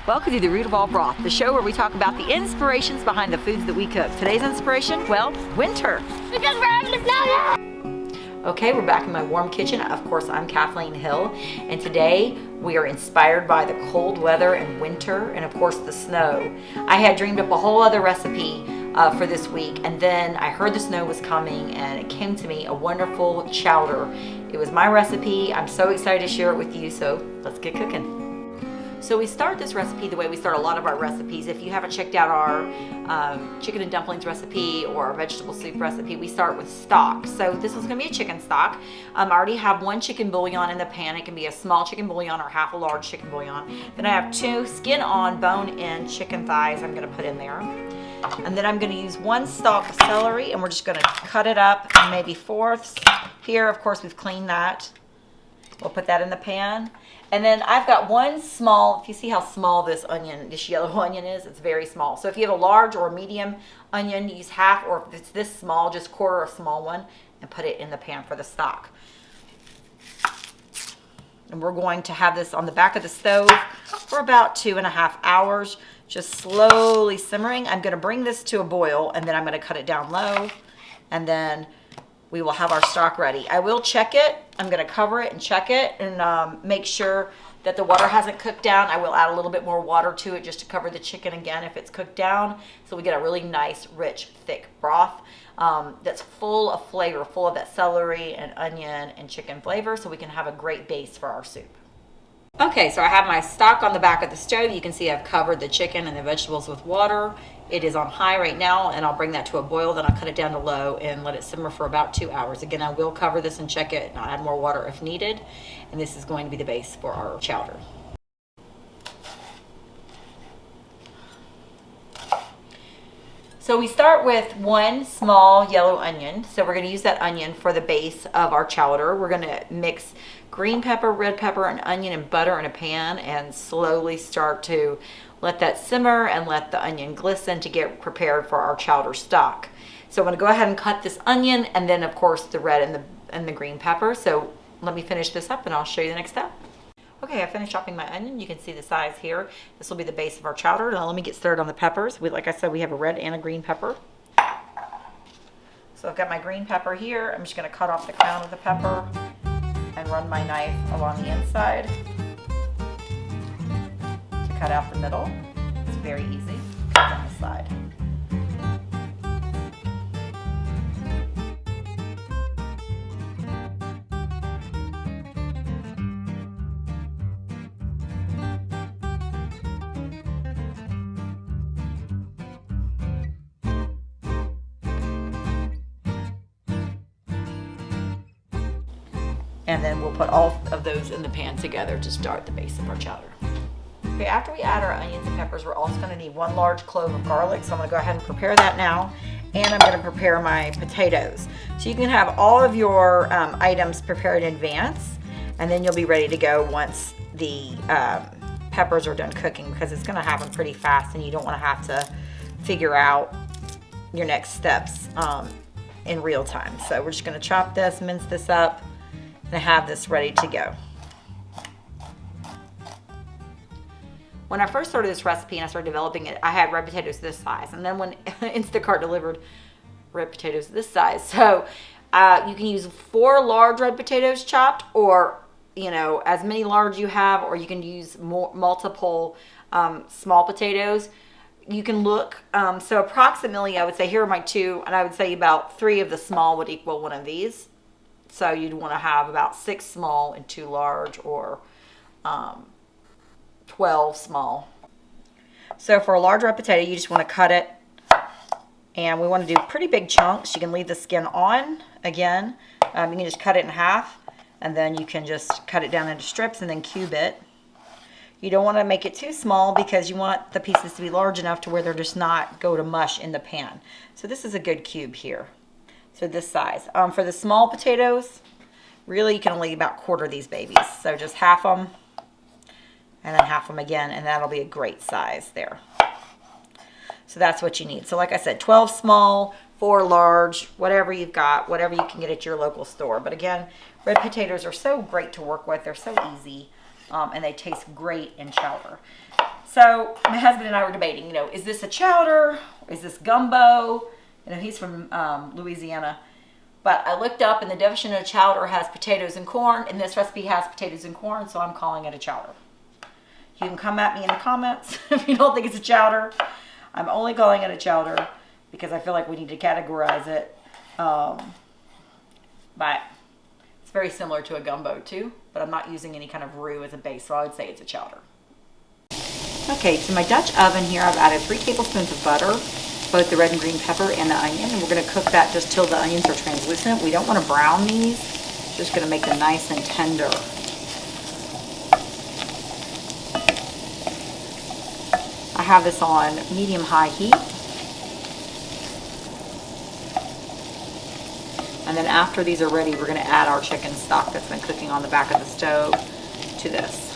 Welcome to the Root of All Broth, the show where we talk about the inspirations behind the foods that we cook. Today's inspiration, well, winter. Because we're having a snow now. Okay, we're back in my warm kitchen. Of course, I'm Kathleen Hill, and today we are inspired by the cold weather and winter, and of course the snow. I had dreamed up a whole other recipe for this week, and then I heard the snow was coming, and it came to me, a wonderful chowder. It was my recipe. I'm so excited to share it with you, so let's get cooking. So we start this recipe the way we start a lot of our recipes. If you haven't checked out our chicken and dumplings recipe or our vegetable soup recipe, we start with stock. So this is gonna be a chicken stock. I already have one chicken bouillon in the pan. It can be a small chicken bouillon or half a large chicken bouillon. Then I have 2 skin on, bone in chicken thighs I'm gonna put in there. And then I'm gonna use 1 stalk of celery, and we're just gonna cut it up in maybe fourths. Here, of course, we've cleaned that. We'll put that in the pan. And then I've got 1 small, if you see how small this onion, this yellow onion is, it's very small. So if you have a large or a medium onion, use half, or if it's this small, just quarter a small one and put it in the pan for the stock. And we're going to have this on the back of the stove for about 2.5 hours, just slowly simmering. I'm gonna bring this to a boil, and then I'm gonna cut it down low, and then we will have our stock ready. I will check it. I'm gonna cover it and check it and make sure that the water hasn't cooked down. I will add a little bit more water to it just to cover the chicken again if it's cooked down. So we get a really nice, rich, thick broth that's full of flavor, full of that celery and onion and chicken flavor, so we can have a great base for our soup. Okay, so I have my stock on the back of the stove. You can see I've covered the chicken and the vegetables with water. It is on high right now, and I'll bring that to a boil. Then I'll cut it down to low and let it simmer for about 2 hours. Again, I will cover this and check it and I'll add more water if needed. And this is going to be the base for our chowder. So we start with 1 small yellow onion. So we're going to use that onion for the base of our chowder. We're going to mix green pepper, red pepper, and onion and butter in a pan and slowly start to let that simmer and let the onion glisten to get prepared for our chowder stock. So I'm going to go ahead and cut this onion, and then of course the red and the green pepper. So let me finish this up and I'll show you the next step. Okay, I finished chopping my onion. You can see the size here. This will be the base of our chowder. Now let me get started on the peppers. Like I said, we have a red and a green pepper. So I've got my green pepper here. I'm just going to cut off the crown of the pepper and run my knife along the inside to cut out the middle. It's very easy. Cut down the side. And then we'll put all of those in the pan together to start the base of our chowder. Okay, after we add our onions and peppers, we're also going to need 1 large clove of garlic. So I'm going to go ahead and prepare that now. And I'm going to prepare my potatoes. So you can have all of your items prepared in advance, and then you'll be ready to go once the peppers are done cooking, because it's going to happen pretty fast and you don't want to have to figure out your next steps in real time. So we're just going to chop this, mince this up, and have this ready to go. When I first started this recipe and I started developing it, I had red potatoes this size, and then when Instacart delivered red potatoes this size, so you can use 4 large red potatoes chopped, or as many large you have, or you can use multiple small potatoes. You can look, so approximately I would say here are my 2, and I would say about 3 of the small would equal 1 of these. So you'd want to have about 6 small and 2 large, or 12 small. So for a large red potato, you just want to cut it, and we want to do pretty big chunks. You can leave the skin on again. You can just cut it in half, and then you can just cut it down into strips and then cube it. You don't want to make it too small because you want the pieces to be large enough to where they're just not go to mush in the pan. So this is a good cube here. So this size. For the small potatoes, really you can only about quarter these babies. So just half them, and then half them again, and that'll be a great size there. So that's what you need. So like I said, 12 small, 4 large, whatever you've got, whatever you can get at your local store. But again, red potatoes are so great to work with. They're so easy, and they taste great in chowder. So my husband and I were debating, you know, is this a chowder? Is this gumbo? You know, he's from Louisiana. But I looked up and the definition of chowder has potatoes and corn, and this recipe has potatoes and corn, so I'm calling it a chowder. You can come at me in the comments if you don't think it's a chowder. I'm only calling it a chowder because I feel like we need to categorize it. But it's very similar to a gumbo too, but I'm not using any kind of roux as a base, so I would say it's a chowder. Okay, to my Dutch oven here, I've added 3 tablespoons of butter, both the red and green pepper and the onion, and we're going to cook that just till the onions are translucent. We don't want to brown these, just going to make them nice and tender. I have this on medium-high heat. And then after these are ready, we're going to add our chicken stock that's been cooking on the back of the stove to this.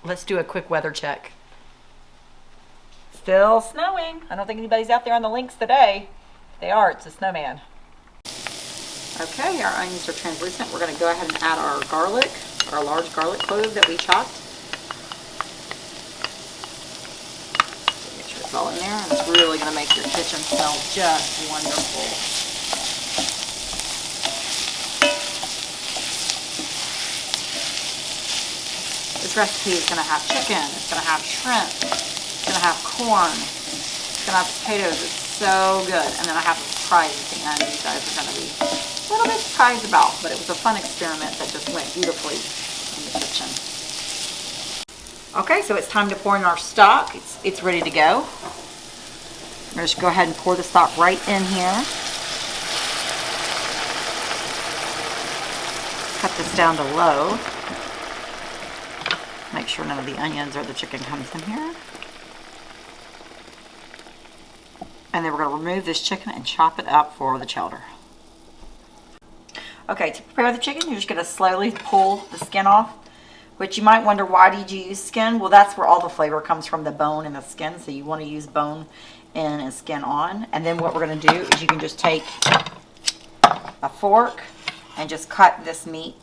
Let's do a quick weather check. Still snowing. I don't think anybody's out there on the links today. If they are, it's a snowman. Okay, our onions are translucent. We're going to go ahead and add our garlic, our large garlic clove that we chopped. Make sure it's all in there, and it's really going to make your kitchen smell just wonderful. This recipe is going to have chicken, it's going to have shrimp, it's going to have corn, it's going to have potatoes. It's so good. And then I have a surprise at the end you guys are going to be a little bit surprised about, but it was a fun experiment that just went beautifully in the kitchen. Okay, so it's time to pour in our stock. It's ready to go. I'm going to just go ahead and pour the stock right in here. Cut this down to low. Make sure none of the onions or the chicken comes in here. And then we're going to remove this chicken and chop it up for the chowder. Okay, to prepare the chicken, you're just going to slowly pull the skin off, which you might wonder, why did you use skin? Well, that's where all the flavor comes from, the bone and the skin, so you want to use bone in and skin on. And then what we're going to do is you can just take a fork and just cut this meat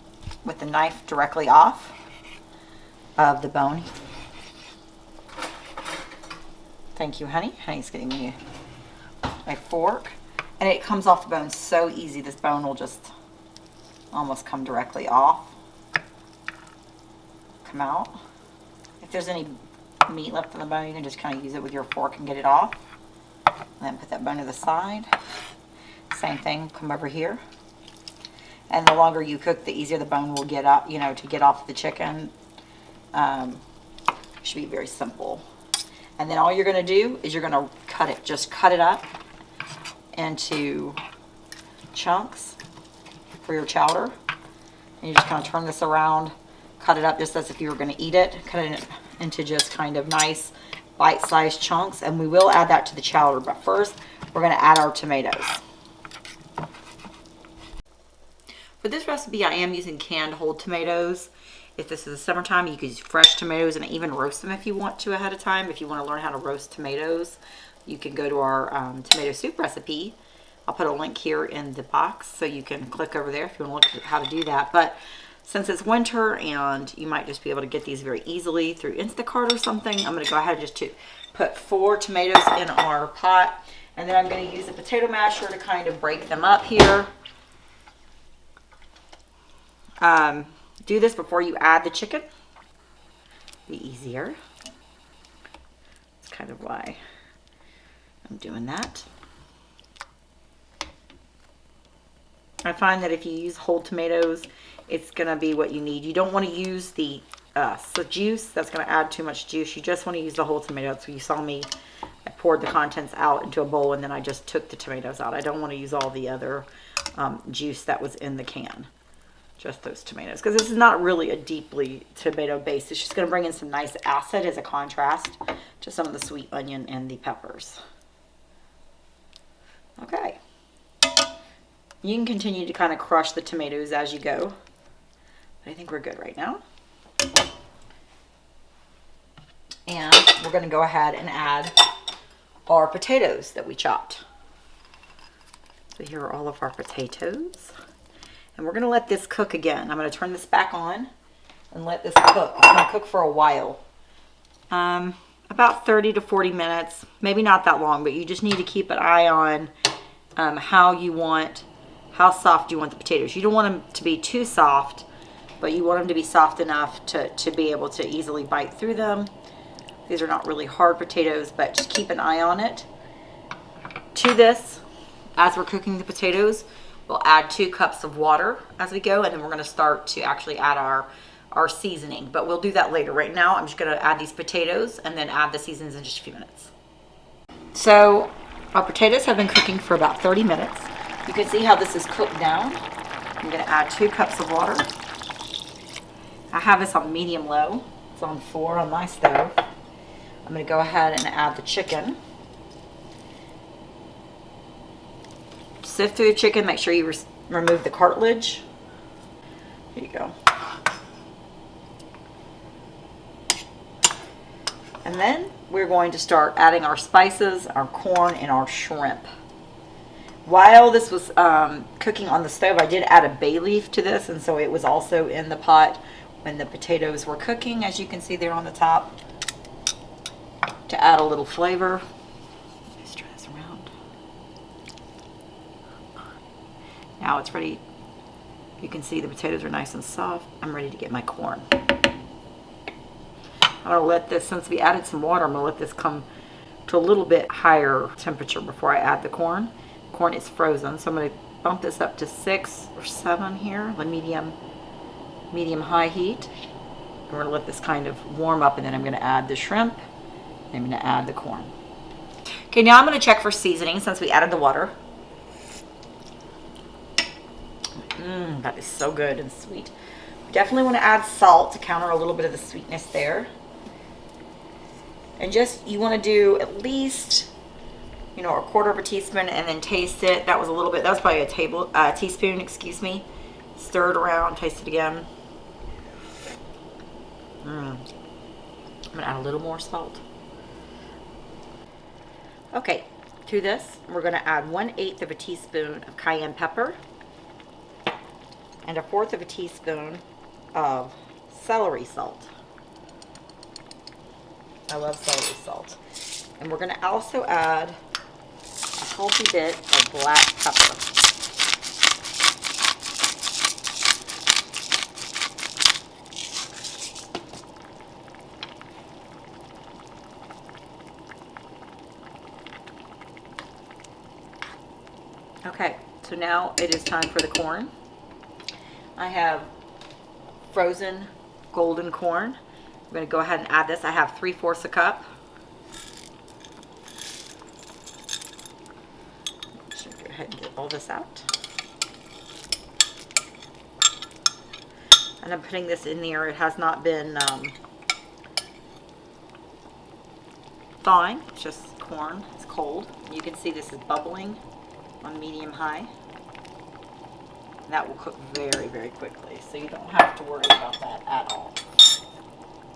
with the knife directly off of the bone. Thank you, honey. Honey's getting me a fork. And it comes off the bone so easy. This bone will just almost come directly off. Come out. If there's any meat left on the bone, you can just kind of use it with your fork and get it off. And then put that bone to the side. Same thing, come over here. And the longer you cook, the easier the bone will get up, you know, to get off the chicken. Should be very simple. And then all you're going to do is you're going to cut it. Just cut it up into chunks for your chowder. And you just kind of turn this around, cut it up just as if you were going to eat it. Cut it into just kind of nice bite-sized chunks. And we will add that to the chowder. But first, we're going to add our tomatoes. For this recipe, I am using canned whole tomatoes. If this is the summertime, you could use fresh tomatoes and even roast them if you want to ahead of time. If you want to learn how to roast tomatoes, you can go to our tomato soup recipe. I'll put a link here in the box so you can click over there if you want to look at how to do that. But since it's winter and you might just be able to get these very easily through Instacart or something, I'm going to go ahead and just put 4 tomatoes in our pot. And then I'm going to use a potato masher to kind of break them up here. Do this before you add the chicken. Be easier. That's kind of why I'm doing that. I find that if you use whole tomatoes, it's going to be what you need. You don't want to use the juice. That's going to add too much juice. You just want to use the whole tomatoes. So you saw me, I poured the contents out into a bowl and then I just took the tomatoes out. I don't want to use all the other juice that was in the can. Just those tomatoes, because this is not really a deeply tomato base. It's just going to bring in some nice acid as a contrast to some of the sweet onion and the peppers. Okay. You can continue to kind of crush the tomatoes as you go. But I think we're good right now. And we're going to go ahead and add our potatoes that we chopped. So here are all of our potatoes. And we're gonna let this cook again. I'm gonna turn this back on and let this cook. It's gonna cook for a while. About 30 to 40 minutes, maybe not that long, but you just need to keep an eye on how soft you want the potatoes. You don't want them to be too soft, but you want them to be soft enough to be able to easily bite through them. These are not really hard potatoes, but just keep an eye on it. To this, as we're cooking the potatoes, we'll add 2 cups of water as we go, and then we're gonna start to actually add our seasoning, but we'll do that later. Right now, I'm just gonna add these potatoes and then add the seasonings in just a few minutes. So our potatoes have been cooking for about 30 minutes. You can see how this is cooked down. I'm gonna add 2 cups of water. I have this on medium-low. It's on 4 on my stove. I'm gonna go ahead and add the chicken. Sift through the chicken, make sure you remove the cartilage. Here you go. And then we're going to start adding our spices, our corn, and our shrimp. While this was cooking on the stove, I did add a bay leaf to this, and so it was also in the pot when the potatoes were cooking, as you can see there on the top, to add a little flavor. Let's try this around. Now it's ready. You can see the potatoes are nice and soft. I'm ready to get my corn. I'm gonna let this, since we added some water, I'm gonna let this come to a little bit higher temperature before I add the corn. Corn is frozen, so I'm gonna bump this up to 6 or 7 here, the medium-high heat. We're gonna let this kind of warm up, and then I'm gonna add the shrimp, and I'm gonna add the corn. Okay, now I'm gonna check for seasoning since we added the water. That is so good and sweet. Definitely want to add salt to counter a little bit of the sweetness there. And just, you want to do at least, a 1/4 of a teaspoon and then taste it. That was a little bit, that was probably a teaspoon, excuse me. Stir it around, taste it again. I'm going to add a little more salt. Okay, to this, we're going to add 1/8 of a teaspoon of cayenne pepper and 1/4 of a teaspoon of celery salt. I love celery salt. And we're going to also add a healthy bit of black pepper. Okay, so now it is time for the corn. I have frozen golden corn. I'm going to go ahead and add this. I have 3/4 a cup. Should go ahead and get all this out. And I'm putting this in there. It has not been thawing. It's just corn. It's cold. You can see this is bubbling on medium-high. That will cook very, very quickly, so you don't have to worry about that at all.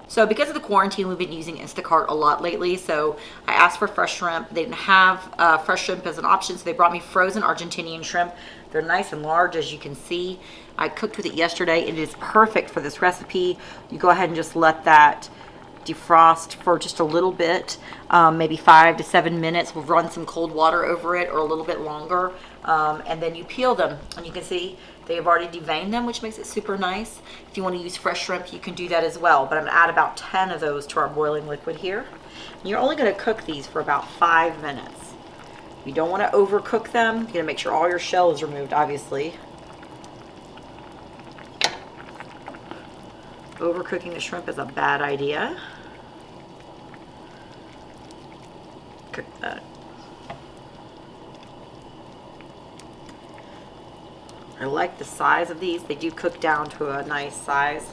So because of the quarantine, we've been using Instacart a lot lately, so I asked for fresh shrimp. They didn't have fresh shrimp as an option, so they brought me frozen Argentinian shrimp. They're nice and large, as you can see. I cooked with it yesterday. It is perfect for this recipe. You go ahead and just let that defrost for just a little bit, maybe 5 to 7 minutes. We'll run some cold water over it, or a little bit longer, and then you peel them, and you can see they have already deveined them, which makes it super nice. If you want to use fresh shrimp, you can do that as well, but I'm going to add about 10 of those to our boiling liquid here. And you're only going to cook these for about 5 minutes. You don't want to overcook them. You're going to make sure all your shell is removed, obviously. Overcooking the shrimp is a bad idea. Cook that. I like the size of these. They do cook down to a nice size.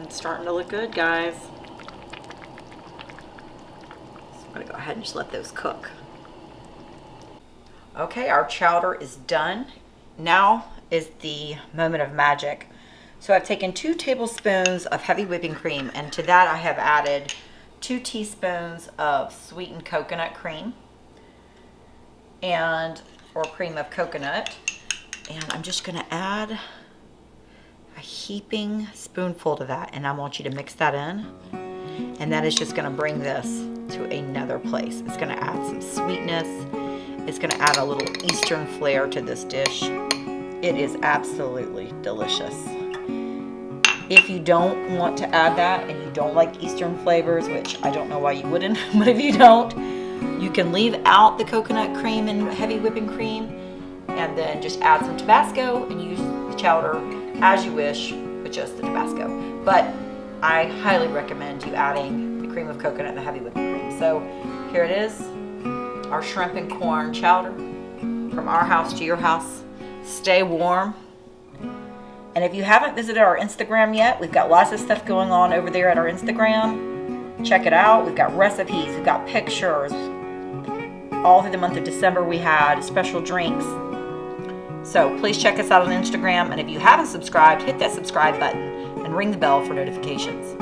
It's starting to look good, guys. So I'm going to go ahead and just let those cook. Okay, our chowder is done. Now is the moment of magic. So I've taken 2 tablespoons of heavy whipping cream, and to that I have added 2 teaspoons of sweetened coconut cream or cream of coconut. And I'm just gonna add a heaping spoonful to that, and I want you to mix that in. And that is just gonna bring this to another place. It's gonna add some sweetness. It's gonna add a little Eastern flair to this dish. It is absolutely delicious. If you don't want to add that and you don't like Eastern flavors, which I don't know why you wouldn't, but if you don't, you can leave out the coconut cream and heavy whipping cream and then just add some Tabasco and use the chowder as you wish with just the Tabasco. But I highly recommend you adding the cream of coconut and the heavy whipping cream. So here it is, our shrimp and corn chowder from our house to your house. Stay warm. And if you haven't visited our Instagram yet, we've got lots of stuff going on over there at our Instagram. Check it out. We've got recipes, we've got pictures. All through the month of December we had special drinks. So please check us out on Instagram. And if you haven't subscribed, hit that subscribe button and ring the bell for notifications.